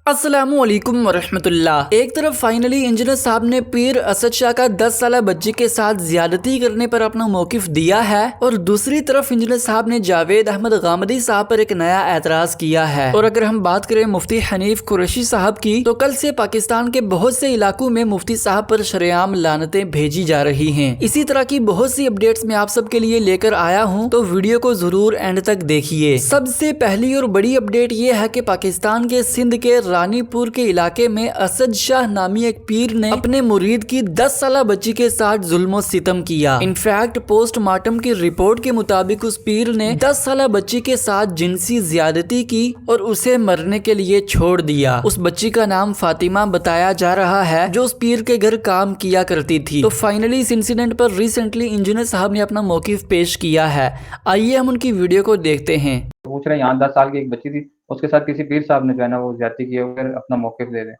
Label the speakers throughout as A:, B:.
A: अस्सलामुअलैकुम वरहमतुल्लाह। एक तरफ फाइनली इंजीनियर साहब ने पीर असद शाह का 10 साल बच्ची के साथ ज्यादती करने पर अपना मौकिफ दिया है और दूसरी तरफ इंजीनियर साहब ने जावेद अहमद गामदी साहब पर एक नया एतराज किया है। और अगर हम बात करें मुफ्ती हनीफ कुरैशी साहब की, तो कल से पाकिस्तान के बहुत से इलाकों में मुफ्ती साहब पर शरेआम लानतें भेजी जा रही हैं। इसी तरह की बहुत सी अपडेट्स मैं आप सबके लिए लेकर आया हूँ, तो वीडियो को जरूर एंड तक देखिए। सबसे पहली और बड़ी अपडेट ये है कि पाकिस्तान के सिंध के रानीपुर के इलाके में असद शाह नामी एक पीर ने अपने मुरीद की 10 साल बच्ची के साथ जुल्म सितम किया। इनफैक्ट पोस्टमार्टम की रिपोर्ट के मुताबिक उस पीर ने 10 साल बच्ची के साथ जिनसी ज्यादती की और उसे मरने के लिए छोड़ दिया। उस बच्ची का नाम फातिमा बताया जा रहा है, जो उस पीर के घर काम किया करती थी। तो फाइनली इस इंसिडेंट पर रिसेंटली इंजीनियर साहब ने अपना मौकिफ पेश किया है। आइए हम उनकी वीडियो को देखते हैं।
B: पूछ रहे हैं, यहाँ 10 साल की एक बच्ची थी, उसके साथ किसी पीर साहब ने जो है ना वो ज्यादती की है, फिर अपना मौकिफ दे दें।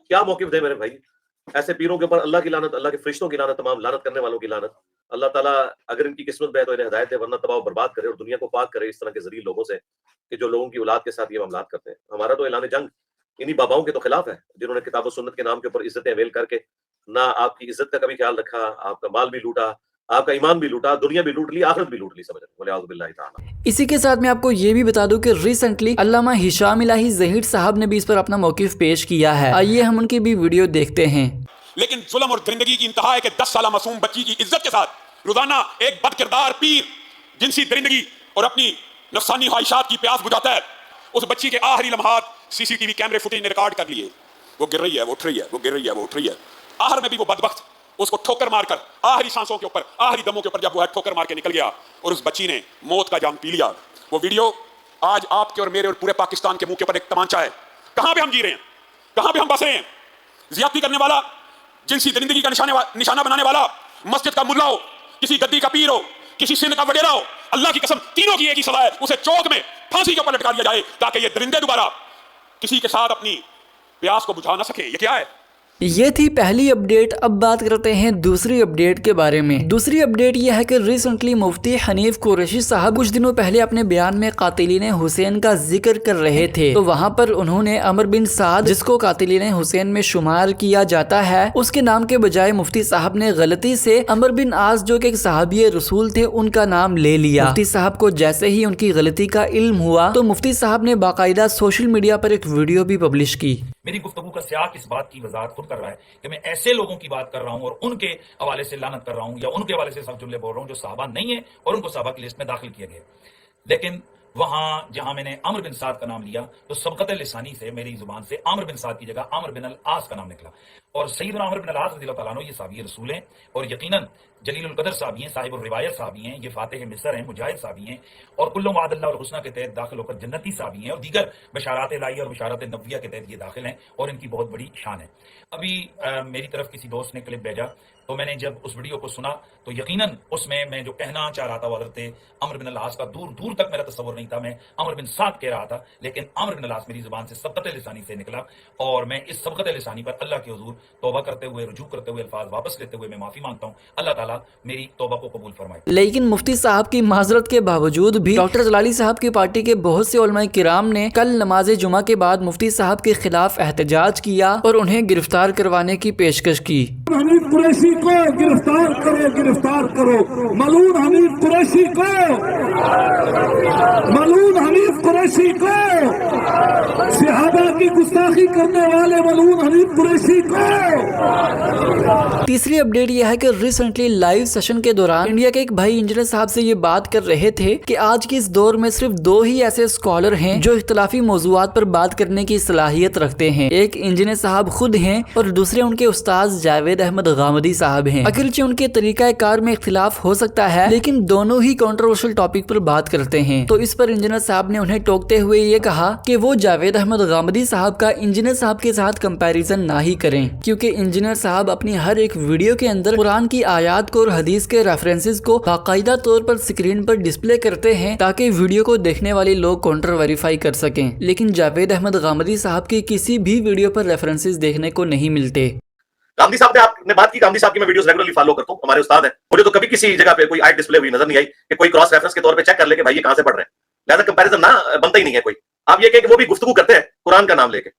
C: क्या मौकिफ दे मेरे भाई? ऐसे पीरों के ऊपर अल्लाह की लानत, अल्लाह के फरिश्तों की लानत, तमाम लानत करने वालों की लानत। अल्लाह ताला अगर इनकी किस्मत में है तो इन्हें हिदायत दे, वरना तबाह बर्बाद करे और दुनिया को पाक करे इस तरह के जलील लोगों से कि जो लोगों की औलाद के साथ ये मामलात करते हैं। हमारा तो ऐलान जंग इन्हीं बाबाओं के तो खिलाफ है, जिन्होंने किताब और सुन्नत के नाम के ऊपर इज्जतें अवेल करके ना आपकी इज्जत का कभी ख्याल रखा, आपका माल भी लूटा, आपका ईमान भी लूटा, दुनिया भी लूट ली, आखिरत भी लूट ली। समझ रहे?
A: इसी के साथ मैं आपको ये भी बता दूं कि रिसेंटली अल्लामा हिशाम इलाही ज़हीर साहब ने भी इस पर अपना मौकिफ पेश किया है। आइए हम उनकी भी वीडियो देखते हैं।
D: लेकिन जुल्म और दरिंदगी की इंतहा है कि 10 साल मासूम बच्ची की इज्जत के साथ रोजाना एक बदकिरदार पीर जिनसी दरिंदगी और अपनी नफसानी ख्वाहिशात की प्यास बुझाता है। उस बच्ची के आखिरी लम्हात सीसीटीवी कैमरे फुटेज ने रिकॉर्ड कर लिए। वो गिर रही है, वो उठ रही है, वो गिर रही है, वो उठ रही है। आखिर में भी वो बदबख्त उसको ठोकर मारकर आखिरी सांसों के ऊपर, आखिरी दमों के ऊपर जब वो ठोकर मार के निकल गया और उस बच्ची ने मौत का जाम पी लिया। वो वीडियो आज आपके और मेरे और पूरे पाकिस्तान के मुंह के ऊपर एक तमांचा है। कहां पे हम जी रहे हैं, कहां पे हम बस रहे हैं? ज्यादती करने वाला, जिनसी दरिंदगी का निशाना बनाने वाला, मस्जिद का मुल्ला हो, किसी गद्दी का पीर हो, किसी सिंध का वगैरह हो, अल्लाह की कसम तीनों की एक ही सलाह है, उसे चौक में फांसी के ऊपर लटका दिया जाए ताकि ये दरिंदे दोबारा किसी के साथ अपनी प्यास को बुझा ना सके। ये क्या है?
A: ये थी पहली अपडेट। अब बात करते हैं दूसरी अपडेट के बारे में। दूसरी अपडेट यह है कि रिसेंटली मुफ्ती हनीफ कुरैशी साहब कुछ दिनों पहले अपने बयान में कातिलीन हुसैन का जिक्र कर रहे थे। तो वहाँ पर उन्होंने अमर बिन साद, जिसको कातिलीन हुसैन में शुमार किया जाता है, उसके नाम के बजाय मुफ्ती साहब ने गलती से अमर बिन आस, जो कि एक सहाबी रसूल थे, उनका नाम ले लिया। मुफ्ती साहब को जैसे ही उनकी गलती का इल्म हुआ तो मुफ्ती साहब ने बाकायदा सोशल मीडिया पर एक वीडियो भी पब्लिश की।
E: मेरी गुफ्तगू का सियाक इस बात की वजाहत खुद कर रहा है कि मैं ऐसे लोगों की बात कर रहा हूं और उनके हवाले से लानत कर रहा हूं या उनके हवाले से सब जुमले बोल रहा हूं जो सहाबा नहीं है और उनको सहाबा की लिस्ट में दाखिल किया गया। लेकिन वहां जहां मैंने अमर बिन साद का नाम लिया तो सबकत लिसानी से मेरी जुबान से अमर बिन साद की जगह अमर बिन अल आस का नाम निकला। और सैयदना अमर बिन अल आस रज़ियल्लाहु तआला अन्हु ये साहबी रसूल हैं और यकीनन जलीलुल कदर साहबी हैं, साहिबुर रिवायत साहबी हैं, ये फातिह मिस्र हैं, मुजाहिद साहबी हैं और कुल्लु वादल्लाह और हुस्ना के तहत दाखिल होकर जन्नती साहबी हैं और दीगर बशारात इलाही और बशारात नबविया के तहत ये दाखिल हैं और इनकी बहुत बड़ी शान है। अभी मेरी तरफ किसी दोस्त ने क्लिप भेजा तो मैंने जब उस वीडियो को सुना तो यकीनन उसमें मैं जो कहना चाह रहा था वो हज़रत अमर बिन अल आस का दूर दूर तक मेरा तस्वुर नहीं था। मैं अमर बिन साद कह रहा था, लेकिन अमर बिन अल आस मेरी जुबान से सबकत लिसानी से निकला और मैं इस सबकत लिसानी पर अल्लाह के हुजूर तौबा करते हुए, रुजू करते हुए, अल्फाज वापस लेते हुए मैं माफी मांगता हूँ। अल्लाह ताला मेरी तौबा को कबूल फरमाए।
A: लेकिन मुफ्ती साहब की माजरत के बावजूद भी डॉक्टर जलाली साहब की पार्टी के बहुत से उलमा किराम ने कल नमाज जुमा के बाद मुफ्ती साहब के खिलाफ एहतजाज किया और उन्हें गिरफ्तार करवाने की पेशकश की।
F: हनीफ कुरैशी को गिरफ्तार करो, गिरफ्तार करो, मलून हनीफ कुरैशी को, मलून हनीफ कुरैशी को, सहाबा की गुस्ताखी करने वाले मलून हनीफ कुरैशी को।
A: तीसरी अपडेट यह है कि रिसेंटली लाइव सेशन के दौरान इंडिया के एक भाई इंजीनियर साहब से ये बात कर रहे थे कि आज के इस दौर में सिर्फ 2 ही ऐसे स्कॉलर हैं जो इख्तलाफी मौज़ूआत पर बात करने की सलाहियत रखते हैं। एक इंजीनियर साहब खुद हैं और दूसरे उनके उस्ताद जावेद अहमद गामदी साहब हैं। अगरचे उनके तरीका कार में इख्तिलाफ हो सकता है, लेकिन दोनों ही कंट्रोवर्शियल टॉपिक पर बात करते हैं। तो इस पर इंजीनियर साहब ने उन्हें टोकते हुए ये कहा कि वो जावेद अहमद गामदी साहब का इंजीनियर साहब के साथ कंपैरिजन ना ही करें, क्योंकि इंजीनियर साहब अपनी हर एक वीडियो के अंदर कुरान की आयात को और हदीस के रेफरेंसेस को बाकायदा तौर पर स्क्रीन पर डिस्प्ले करते हैं ताकि वीडियो को देखने वाले लोग काउंटर वेरीफाई कर सकें। लेकिन जावेद अहमद गामदी साहब की किसी भी वीडियो पर रेफरेंसेस देखने को नहीं मिलते।
C: गांधी साहब ने आपने बात की, गांधी साहब की मैं वीडियोस रेगुलरली फॉलो करता हूं, हमारे उस्ताद हैं। मुझे तो कभी किसी जगह पे कोई आयत डिस्प्ले हुई नजर नहीं आई कि कोई क्रॉस रेफरेंस के तौर पे चेक कर ले कि भाई ये कहां से पढ़ रहे हैं। लिहाजा कंपैरिजन ना बनता ही नहीं है कोई। आप ये कहें कि वो भी गुफ्तगू करते हैं कुरान का नाम लेके,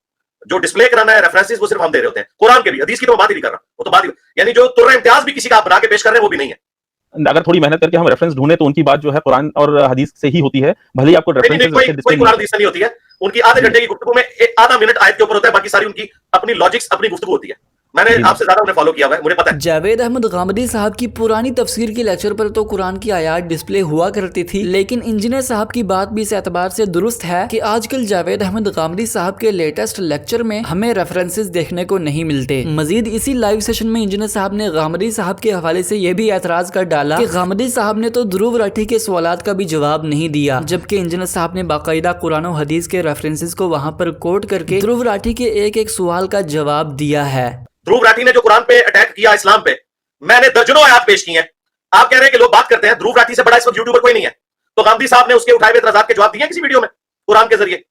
C: جو ڈسپلے کرانا ہے ریفرنسز وہ صرف ہم دے رہے ہوتے ہیں. قرآن کے بھی, حدیث کی تو میں بات ہی نہیں کر رہا, وہ تو بات ہی, یعنی جو ترہ امتیاز بھی کسی کا آپ بنا کے پیش کر رہے ہیں وہ بھی نہیں ہے.
G: اگر تھوڑی محنت کر کے ہم ریفرنس ڈھونڈیں تو ان کی بات جو ہے قرآن اور حدیث سے ہی ہوتی ہے, بھلے ہی آپ کو ریفرنس
C: کوئی قرآن حدیث سے نہیں ہوتی ہے. ان کی آدھے گھنٹے کی گفتگو میں آدھا منٹ آیت کے اوپر ہوتا ہے, باقی ساری ان کی اپنی لاجکس اپنی گفتگو ہوتی ہے. میں نے آپ سے زیادہ انہیں فالو کیا ہوا ہے, مجھے پتا ہے.
A: جاوید احمد غامدی صاحب کی پرانی تفسیر کی لیکچر پر تو قرآن کی آیات ڈسپلے ہوا کرتی تھی, لیکن انجینئر صاحب کی بات بھی اس اعتبار سے درست ہے کہ آج کل جاوید احمد غامدی صاحب کے لیٹسٹ لیکچر میں ہمیں ریفرنسز دیکھنے کو نہیں ملتے. مزید اسی لائیو سیشن میں انجینئر صاحب نے غامدی صاحب کے حوالے سے یہ بھی اعتراض کر ڈالا کہ غامدی صاحب نے تو دھرو راٹھی کے سوالات کا بھی جواب نہیں دیا, جبکہ انجینئر صاحب نے باقاعدہ قرآن و حدیث کے ریفرنسز کو وہاں پر کوٹ کر کے دھرو راٹھی کے ایک ایک سوال کا جواب دیا ہے.
C: دھرو راٹھی نے جو قرآن پہ اٹیک کیا اسلام پہ, میں نے درجنوں آیات پیش کی ہیں. آپ کہہ رہے ہیں کہ لوگ بات کرتے ہیں, دھرو راٹھی سے بڑا اس وقت یوٹیوبر کوئی نہیں ہے. تو غامدی صاحب نے اس کے اٹھائے ہوئے اعتراضات کے جواب دیے کسی ویڈیو میں قرآن کے ذریعے؟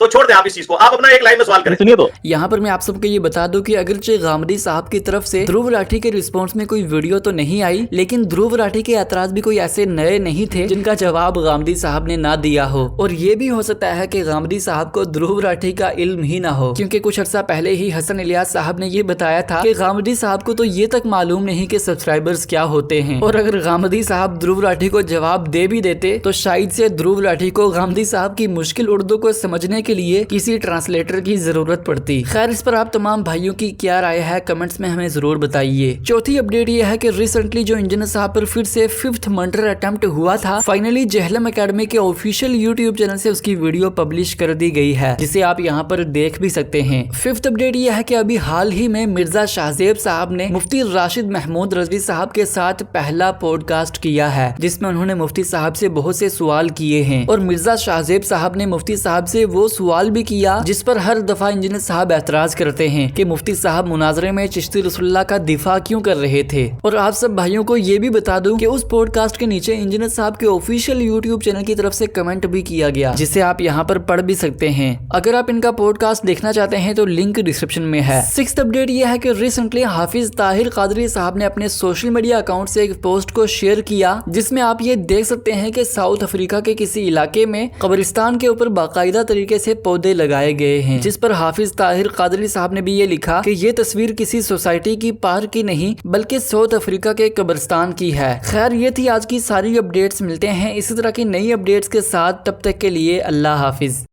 C: تو چھوڑ دیں آپ اس چیز کو, آپ اپنا ایک لائن میں سوال کریں.
G: سنیے تو
A: یہاں پر میں آپ سب کو یہ بتا دوں کہ اگرچہ غامدی صاحب کی طرف سے دھرو راٹھی کے رسپانس میں کوئی ویڈیو تو نہیں آئی, لیکن دھرو راٹھی کے اعتراض بھی کوئی ایسے نئے نہیں تھے جن کا جواب غامدی صاحب نے نہ دیا ہو. اور یہ بھی ہو سکتا ہے کہ غامدی صاحب کو دھرو راٹھی کا علم ہی نہ ہو, کیونکہ کچھ عرصہ پہلے ہی حسن الیاس صاحب نے یہ بتایا تھا کہ غامدی صاحب کو تو یہ تک معلوم نہیں کہ سبسکرائبرز کیا ہوتے ہیں. اور اگر غامدی صاحب دھرو راٹھی کو جواب دے بھی دیتے تو شاید سے دھرو راٹھی کو غامدی صاحب کی مشکل اردو کو سمجھنے کے لیے کسی ٹرانسلیٹر کی ضرورت پڑتی. خیر, اس پر آپ تمام بھائیوں کی کیا رائے ہے کمنٹس میں ہمیں ضرور بتائیے. چوتھی اپڈیٹ یہ ہے کہ ریسنٹلی جو انجینئر صاحب پر پھر سے 5th مرڈر اٹمپٹ ہوا تھا, فائنلی جہلم اکیڈمی کے آفیشیل یوٹیوب چینل سے اس کی ویڈیو پبلش کر دی گئی ہے, جسے آپ یہاں پر دیکھ بھی سکتے ہیں. 5th اپڈیٹ یہ ہے کہ ابھی حال ہی میں مرزا شاہزیب صاحب نے مفتی راشد محمود رضوی صاحب کے ساتھ پہلا پوڈ کاسٹ کیا ہے, جس میں انہوں نے مفتی صاحب سے بہت سے سوال کیے ہیں. اور مرزا شاہزیب صاحب نے مفتی صاحب سے وہ سوال بھی کیا جس پر ہر دفعہ انجینئر صاحب اعتراض کرتے ہیں کہ مفتی صاحب مناظرے میں چشتی رسول اللہ کا دفاع کیوں کر رہے تھے. اور آپ سب بھائیوں کو یہ بھی بتا دوں کہ اس پوڈ کاسٹ کے نیچے انجینئر صاحب کے آفیشیل یوٹیوب چینل کی طرف سے کمنٹ بھی کیا گیا, جسے آپ یہاں پر پڑھ بھی سکتے ہیں. اگر آپ ان کا پوڈ کاسٹ دیکھنا چاہتے ہیں تو لنک ڈسکرپشن میں ہے. 6th اپڈیٹ یہ ہے کہ ریسنٹلی حافظ طاہر قادری صاحب نے اپنے سوشل میڈیا اکاؤنٹ سے ایک پوسٹ کو شیئر کیا, جس میں آپ یہ دیکھ سکتے ہیں کہ ساؤتھ افریقہ کے کسی علاقے میں قبرستان کے اوپر باقاعدہ طریقے سے پودے لگائے گئے ہیں, جس پر حافظ طاہر قادری صاحب نے بھی یہ لکھا کہ یہ تصویر کسی سوسائٹی کی پارک کی نہیں بلکہ ساؤتھ افریقہ کے قبرستان کی ہے. خیر, یہ تھی آج کی ساری اپڈیٹس. ملتے ہیں اسی طرح کی نئی اپڈیٹس کے ساتھ, تب تک کے لیے اللہ حافظ.